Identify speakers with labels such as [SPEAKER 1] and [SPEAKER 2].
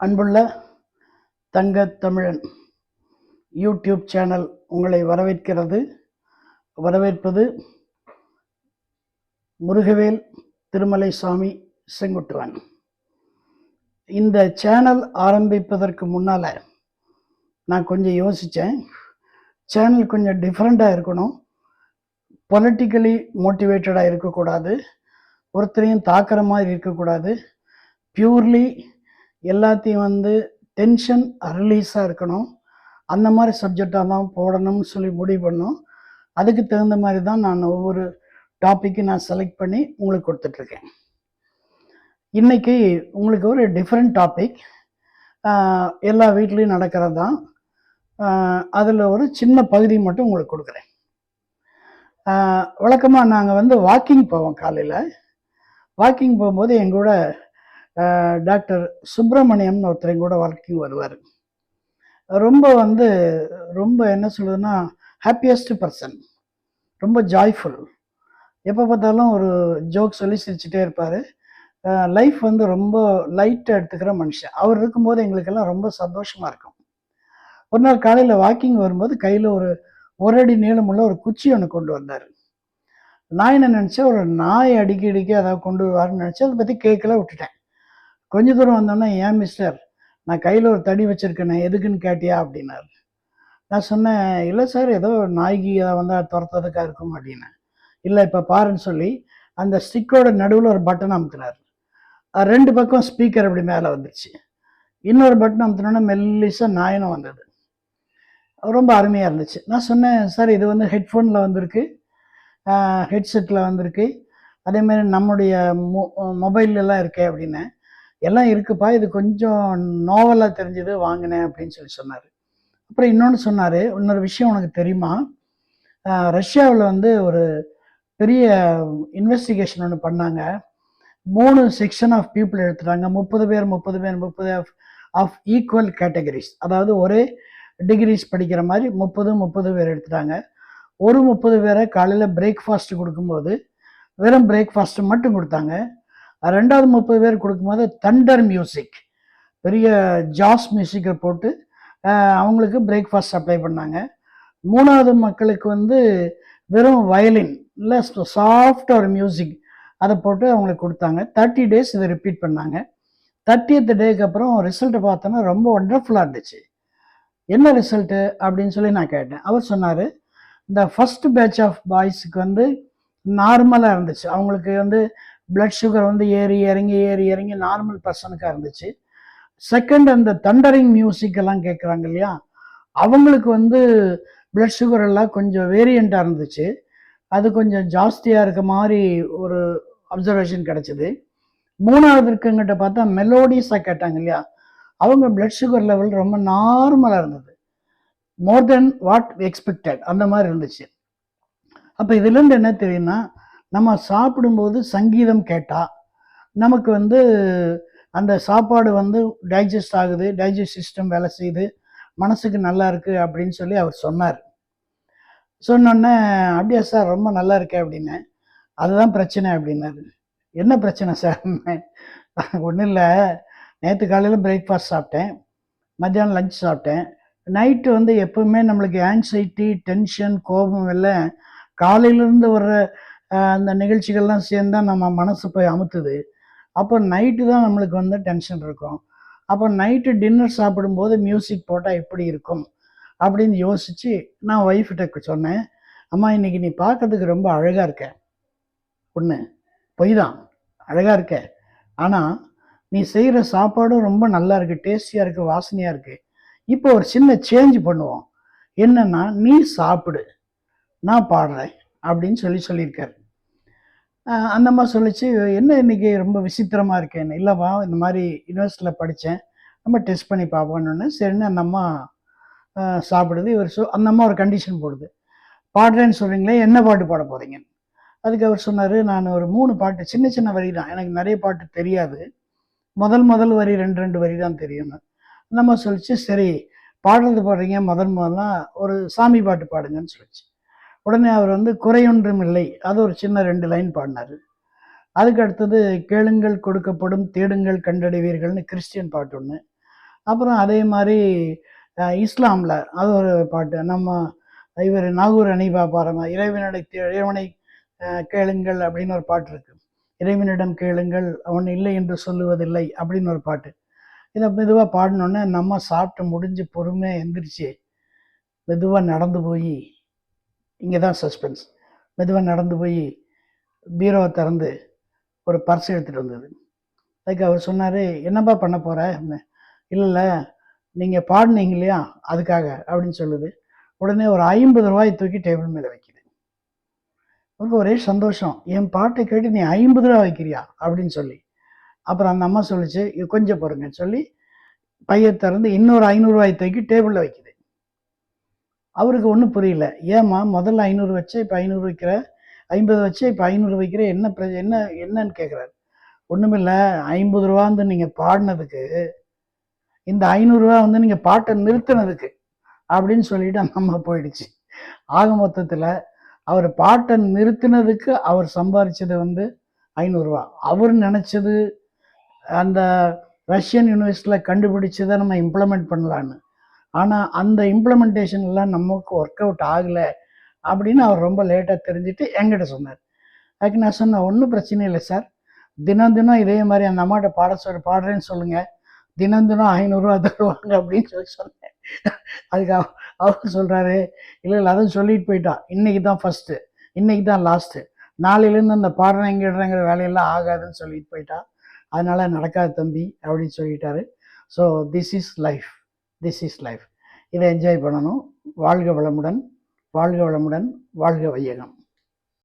[SPEAKER 1] அன்புள்ள தங்க தமிழன் யூடியூப் சேனல் உங்களை வரவேற்பது முருகவேல் திருமலை சாமி செங்குட்டுவன். இந்த சேனல் ஆரம்பிப்பதற்கு முன்னால் நான் கொஞ்சம் யோசித்தேன். சேனல் கொஞ்சம் டிஃப்ரெண்ட்டாக இருக்கணும், பொலிட்டிக்கலி மோட்டிவேட்டடாக இருக்கக்கூடாது, ஒருத்தரையும் தாக்குற மாதிரி இருக்கக்கூடாது, பியூர்லி எல்லாத்தையும் டென்ஷன் ரிலீஸாக இருக்கணும், அந்த மாதிரி சப்ஜெக்டாக தான் போடணும்னு சொல்லி முடிவு பண்ணோம். அதுக்கு தகுந்த மாதிரி தான் நான் ஒவ்வொரு டாப்பிக்கு நான் செலக்ட் பண்ணி உங்களுக்கு கொடுத்துட்ருக்கேன். இன்றைக்கி உங்களுக்கு ஒரு டிஃப்ரெண்ட் டாபிக், எல்லா வீட்லேயும் நடக்கிறது தான். அதில் ஒரு சின்ன பகுதி மட்டும் உங்களுக்கு கொடுக்குறேன். வழக்கமாக நாங்கள் வாக்கிங் போவோம். காலையில் வாக்கிங் போகும்போது எங்கூட டாக்டர் சுப்பிரமணியம்னு ஒருத்தர் கூட வாக்கிங் வருவார். ரொம்ப என்ன சொல்லுதுன்னா ஹாப்பியஸ்ட் பர்சன், ரொம்ப ஜாய்ஃபுல். எப்போ பார்த்தாலும் ஒரு ஜோக் சொல்லி சிரிச்சுட்டே இருப்பார். லைஃப் ரொம்ப லைட்டாக எடுத்துக்கிற மனுஷன். அவர் இருக்கும்போது எங்களுக்கெல்லாம் ரொம்ப சந்தோஷமாக இருக்கும். ஒரு நாள் காலையில் வாக்கிங் வரும்போது கையில் ஒரு அடி நீளமுள்ள ஒரு குச்சி ஒன்று கொண்டு வந்தார். நான் என்ன நினச்சேன், ஒரு நாய் அடிக்கடிக்கு அதாவது கொண்டு வருவார்னு நினச்சேன். அதை பற்றி கேட்கல, விட்டுட்டேன். கொஞ்ச தூரம் வந்தோன்னா, ஏன் மிஸ்டர், நான் கையில் ஒரு தடி வச்சுருக்கேனே, எதுக்குன்னு கேட்டியா அப்படின்னாரு. நான் சொன்னேன், இல்லை சார், ஏதோ நாய்க்கு வந்தால் துரத்துறதுக்காக இருக்கும் அப்படின்னேன். இல்லை, இப்போ பாருன்னு சொல்லி அந்த ஸ்டிக்கோட நடுவில் ஒரு பட்டன் அமுத்தினார். 2 பக்கம் ஸ்பீக்கர் அப்படி மேலே வந்துடுச்சு. இன்னொரு பட்டன் அமுத்தினோன்னா மெல்லிசாக நாயனும் வந்தது. ரொம்ப அருமையாக இருந்துச்சு. நான் சொன்னேன், சார் இது ஹெட்ஃபோனில் வந்திருக்கு, ஹெட்செட்டில் வந்திருக்கு, அதேமாதிரி நம்முடைய மொபைல்லலாம் இருக்கே அப்படின்னேன். எல்லாம் இருக்குப்பா, இது கொஞ்சம் நோவலாக தெரிஞ்சது, வாங்கினேன் அப்படின்னு சொல்லி சொன்னார். அப்புறம் இன்னொரு விஷயம் உனக்கு தெரியுமா, ரஷ்யாவில் ஒரு பெரிய இன்வெஸ்டிகேஷன் ஒன்று பண்ணாங்க. 3 செக்ஷன் ஆஃப் பீப்புள் எடுத்துட்டாங்க. 30 ஆஃப் ஈக்குவல் கேட்டகரிஸ், அதாவது ஒரே டிகிரிஸ் படிக்கிற மாதிரி 30 பேர் எடுத்துட்டாங்க. ஒரு 30 பேரை காலையில் பிரேக்ஃபாஸ்ட் கொடுக்கும்போது வெறும் பிரேக்ஃபாஸ்ட்டு மட்டும் கொடுத்தாங்க. 2வது 30 பேர் கொடுக்கும்போது தண்டர் மியூசிக், பெரிய ஜாஸ் மியூசிக்கை போட்டு அவங்களுக்கு பிரேக்ஃபாஸ்ட் சப்ளை பண்ணாங்க. 3வது மக்களுக்கு வெறும் வயலின் இல்லை சாஃப்டாக ஒரு மியூசிக் அதை போட்டு அவங்களுக்கு கொடுத்தாங்க. 30 days இதை ரிப்பீட் பண்ணாங்க. 30th டேக்கு அப்புறம் ரிசல்ட்டை பார்த்தோன்னா ரொம்ப ஒண்டர்ஃபுல்லாக இருந்துச்சு. என்ன ரிசல்ட்டு அப்படின்னு சொல்லி நான் கேட்டேன். அவர் சொன்னார், இந்த ஃபஸ்ட்டு பேட்ச் ஆஃப் பாய்ஸுக்கு நார்மலாக இருந்துச்சு. அவங்களுக்கு பிளட் சுகர் ஏறி இறங்கி நார்மல் பர்சனுக்காக இருந்துச்சு. செகண்ட், அந்த தண்டரிங் மியூசிக் எல்லாம் கேட்குறாங்க இல்லையா, அவங்களுக்கு பிளட் சுகர் எல்லாம் கொஞ்சம் வேரியண்ட்டாக இருந்துச்சு. அது கொஞ்சம் ஜாஸ்தியாக இருக்க மாதிரி ஒரு அப்சர்வேஷன் கிடச்சிது. 3வது இருக்குங்கிட்ட பார்த்தா மெலோடிஸாக கேட்டாங்க இல்லையா, அவங்க பிளட் சுகர் லெவல் ரொம்ப நார்மலாக இருந்தது, மோர் தென் வாட் எக்ஸ்பெக்டட், அந்த மாதிரி இருந்துச்சு. அப்போ இதுலேருந்து என்ன தெரியும்னா, நம்ம சாப்பிடும்போது சங்கீதம் கேட்டால் நமக்கு அந்த சாப்பாடு டைஜஸ்ட் ஆகுது, டைஜஸ்ட் சிஸ்டம் வேலை செய்யுது, மனசுக்கு நல்லா இருக்குது அப்படின்னு சொல்லி அவர் சொன்னார். சொன்னோன்னே, அப்படியா சார், ரொம்ப நல்லா இருக்கே அப்படின்னேன். அதுதான் பிரச்சனை அப்படின்னாரு. என்ன பிரச்சனை சார்? ஒன்றும் இல்லை, நேற்று காலையில் பிரேக்ஃபாஸ்ட் சாப்பிட்டேன், மத்தியானம் லஞ்ச் சாப்பிட்டேன், நைட்டு எப்பவுமே நம்மளுக்கு ஆன்சைட்டி, டென்ஷன், கோபம் எல்லாம் காலையிலேருந்து வர்ற அந்த நிகழ்ச்சிகள்லாம் சேர்ந்தால் நம்ம மனசு போய் அமுத்துது. அப்போ நைட்டு தான் நம்மளுக்கு டென்ஷன் இருக்கும். அப்போ நைட்டு டின்னர் சாப்பிடும்போது மியூசிக் போட்டால் எப்படி இருக்கும் அப்படின்னு யோசித்து நான் ஒய்ஃப்கிட்ட சொன்னேன், அம்மா, இன்றைக்கி நீ பார்க்கறதுக்கு ரொம்ப அழகாக இருக்க, ஒன்று பொய் தான், அழகாக இருக்க, ஆனால் நீ செய்கிற சாப்பாடும் ரொம்ப நல்லா இருக்குது, டேஸ்டியாக இருக்குது, வாசனையாக இருக்குது. இப்போ ஒரு சின்ன சேஞ்ச் பண்ணுவோம், என்னென்னா நீ சாப்பிடு, நான் பாடுறேன் அப்படின்னு சொல்லியிருக்காரு. அந்த அம்மா சொல்லிச்சு, என்ன இன்றைக்கி ரொம்ப விசித்திரமாக இருக்கேன்னு. இல்லைப்பா, இந்த மாதிரி யூனிவர்சிட்டியில் படித்தேன், நம்ம டெஸ்ட் பண்ணி பார்ப்போன்னு. சரின்னு அந்த அம்மா சாப்பிடுது. அந்த அம்மா ஒரு கண்டிஷன் போடுது, பாடுறேன்னு சொல்கிறீங்களே, என்ன பாட்டு பாட போகிறீங்க? அதுக்கு அவர் சொன்னார், நான் ஒரு 3 பாட்டு, சின்ன சின்ன வரி தான், எனக்கு நிறைய பாட்டு தெரியாது, முதல் வரி 2 வரி தான் தெரியும்னு. அந்த அம்மா சொல்லிச்சு, சரி பாடுறது பாடுறீங்க, முதல்லாம் ஒரு சாமி பாட்டு பாடுங்கன்னு சொல்லிச்சு. உடனே அவர் குறையொன்றும் இல்லை, அது ஒரு சின்ன 2 லைன் பாடினார். அதுக்கு அடுத்தது கேளுங்கள் கொடுக்கப்படும், தேடுங்கள் கண்டடைவீர்கள்னு கிறிஸ்டியன் பாட்டு ஒன்று. அப்புறம் அதே மாதிரி இஸ்லாமில் அது ஒரு பாட்டு. நம்ம இவர் நாகூர் அனீபா பாருங்க, இறைவனை கேளுங்கள் அப்படின்னு ஒரு பாட்டு இருக்கு. இறைவனிடம் கேளுங்கள் அவன் இல்லை என்று சொல்லுவதில்லை அப்படின்னு ஒரு பாட்டு. இதை மெதுவாக பாடினோன்னே நம்ம சாப்பிட்டு முடிஞ்சு பொறுமையாக எந்திரிச்சு மெதுவாக நடந்து போய், இங்கே தான் சஸ்பென்ஸ், மெதுவாக நடந்து போய் பீரோவை திறந்து ஒரு பர்ஸ் எடுத்துகிட்டு வந்தது. அதுக்கு அவர் சொன்னார், என்னப்பா பண்ண போகிற? இல்லை இல்லை, நீங்கள் பாடினீங்க இல்லையா அதுக்காக அப்படின்னு சொல்லுது. உடனே ஒரு 50 ரூபாய் தூக்கி டேபிள் மேலே வைக்குது. எனக்கு ஒரே சந்தோஷம், என் பாட்டை கேட்டு நீ 50 ரூபா வைக்கிறியா அப்படின்னு சொல்லி. அப்புறம் அந்த அம்மா சொல்லிச்சு, இது கொஞ்சம் பாருங்கன்னு சொல்லி பையை திறந்து இன்னொரு 500 ரூபாய் தூக்கி டேபிளில் வைக்குது. அவருக்கு ஒன்றும் புரியல. ஏம்மா முதல்ல 500 வச்சு இப்போ 500 வைக்கிற, 50 வச்சு இப்போ 500 வைக்கிற, என்னன்னு கேட்குறாரு. ஒன்றுமில்ல, 50 ரூபா வந்து நீங்கள் பாடினதுக்கு, இந்த 500 ரூபா வந்து நீங்கள் பாட்டை நிறுத்தினதுக்கு அப்படின்னு சொல்லிட்டு அந்த அம்மா போயிடுச்சு. ஆக மொத்தத்தில் அவர் பாட்டை நிறுத்தினதுக்கு அவர் சம்பாதிச்சது வந்து 500 ரூபா. அவர் நினச்சது அந்த ரஷ்யன் யூனிவர்சிட்டியில் கண்டுபிடிச்சதை நம்ம இம்ப்ளிமெண்ட் பண்ணலான்னு. ஆனால் அந்த இம்ப்ளிமெண்டேஷன்லாம் நமக்கு ஒர்க் அவுட் ஆகலை அப்படின்னு அவர் ரொம்ப லேட்டாக தெரிஞ்சுட்டு என்கிட்ட சொன்னார். அதுக்கு நான் சொன்னேன், ஒன்றும் பிரச்சனை இல்லை சார், தினம் தினம் இதே மாதிரி அந்த அம்மாட்ட பாடுறேன்னு சொல்லுங்கள், தினம் தினம் 500 ரூபா தருவாங்க அப்படின்னு சொன்னேன். அதுக்கு அவர் சொல்கிறாரு, இல்லை இல்லை அதுவும் சொல்லிட்டு போயிட்டா, இன்றைக்கி தான் ஃபஸ்ட்டு, இன்றைக்கி தான் லாஸ்ட்டு, நாளையிலேருந்து அந்த பாடுறேங்கிற வேலையெல்லாம் ஆகாதுன்னு சொல்லிட்டு போயிட்டா, அதனால் நடக்காது தம்பி அப்படின்னு சொல்லிட்டாரு. So this is life, this is life. இதை என்ஜாய் பண்ணணும். வாழ்க வளமுடன், வாழ்க வளமுடன், வாழ்க வையகம்.